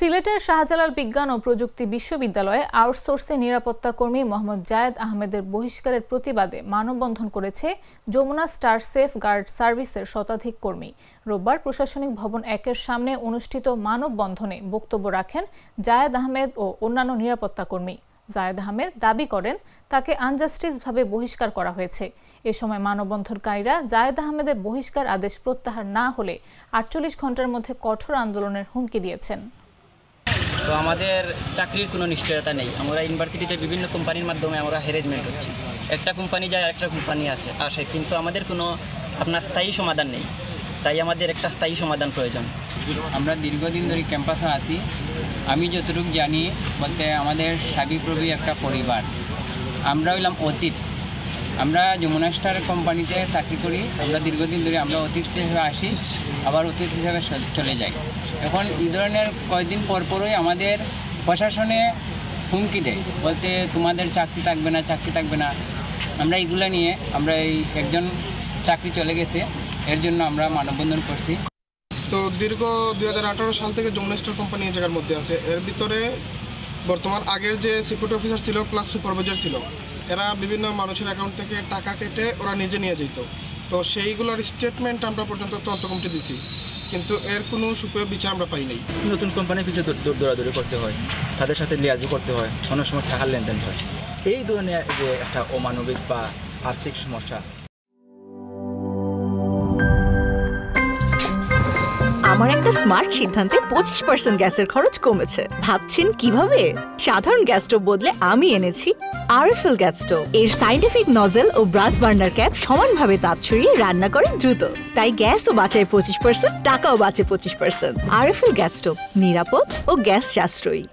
সিলেটের শাহজালাল বিজ্ঞান ও প্রযুক্তি বিশ্ববিদ্যালয়ে আউটসোর্সিং নিরাপত্তা কর্মী মোহাম্মদ জায়েদ আহমেদের বহিষ্কারের প্রতিবাদে মানববন্ধন করেছে যমুনা স্টার সেফ গার্ড সার্ভিসের শতাধিক কর্মী। রোববার প্রশাসনিক ভবন ১-এর সামনে অনুষ্ঠিত মানববন্ধনে বক্তব্য রাখেন জায়েদ আহমেদ ও অন্যান্য নিরাপত্তা কর্মী। জায়েদ আহমেদ দাবি করেন তাকে আনজাস্টিসভাবে বহিষ্কার করা হয়েছে। এ সময় মানববন্ধনকারীরা জায়েদ আহমেদের বহিষ্কার আদেশ প্রত্যাহার না হলে ৪৮ ঘন্টার মধ্যে কঠোর আন্দোলনের হুমকি দিয়েছেন। তো আমাদের চাকরির কোনো নিশ্চয়তা নেই। আমরা ইউনিভার্সিটিতে বিভিন্ন কোম্পানির মাধ্যমে আমরা হ্যারেজমেন্ট হচ্ছি। একটা কোম্পানি যায় আরেকটা কোম্পানি আসে, কিন্তু আমাদের কোনো স্থায়ী সমাধান নেই। তাই আমাদের একটা স্থায়ী সমাধান প্রয়োজন। আমরা দীর্ঘদিন ধরে ক্যাম্পাসে আছি। আমি যতটুকু জানি বলতে আমাদের সাবিপ্রবি একটা পরিবার। আমরা হইলাম অতীত। আমরা যমুনা স্টার কোম্পানিতে চাকরি করি। আমরা দীর্ঘদিন ধরে আমরা অতীত হিসেবে আসি, আবার অতীত হিসাবে চলে যাই। এখন এই ধরনের কয়েকদিন পরপরই আমাদের প্রশাসনে হুমকি দেয়, বলতে তোমাদের চাকরি থাকবে না। আমরা এইগুলো নিয়ে আমরা এই একজন চাকরি চলে গেছে, এর জন্য আমরা মানববন্ধন করছি। তো দীর্ঘ 2018 সাল থেকে যমুনা স্টার কোম্পানি এই জায়গার মধ্যে আছে। এর ভিতরে বর্তমান আগের যে সিকিউরিটি অফিসার ছিল প্লাস সুপারভাইজার ছিল, এরা বিভিন্ন মানুষের অ্যাকাউন্ট থেকে টাকা কেটে ওরা নিজে নিয়ে যেত। তো সেইগুলোর স্টেটমেন্ট আমরা পর্যন্ত তদন্ত কমিটি দিছি, কিন্তু এর কোনো সুপেয় বিচার আমরা পাই নাই। নতুন কোম্পানির পিছিয়ে দৌড়াদৌড়ি করতে হয়, তাদের সাথে লিয়াজি করতে হয়, অনেক সময় টাকার লেনদেন হয়। এই ধরনের যে একটা অমানবিক বা আর্থিক সমস্যা। আমার একটা স্মার্ট সিদ্ধান্তে 25% গ্যাসের খরচ কমেছে। ভাবছেন কিভাবে? সাধারণ গ্যাস স্টোভ বদলে আমি এনেছি আরএফএল গ্যাস স্টোভ। এর সাইন্টিফিক নজল ও ব্রাস বার্নার ক্যাপ সমানভাবে তাপ ছড়িয়ে রান্না করে দ্রুত। তাই গ্যাসও বাঁচায় 25%, টাকাও বাঁচে 25%। আরএফএল গ্যাস স্টোভ নিরাপদ ও গ্যাস সাশ্রয়ী।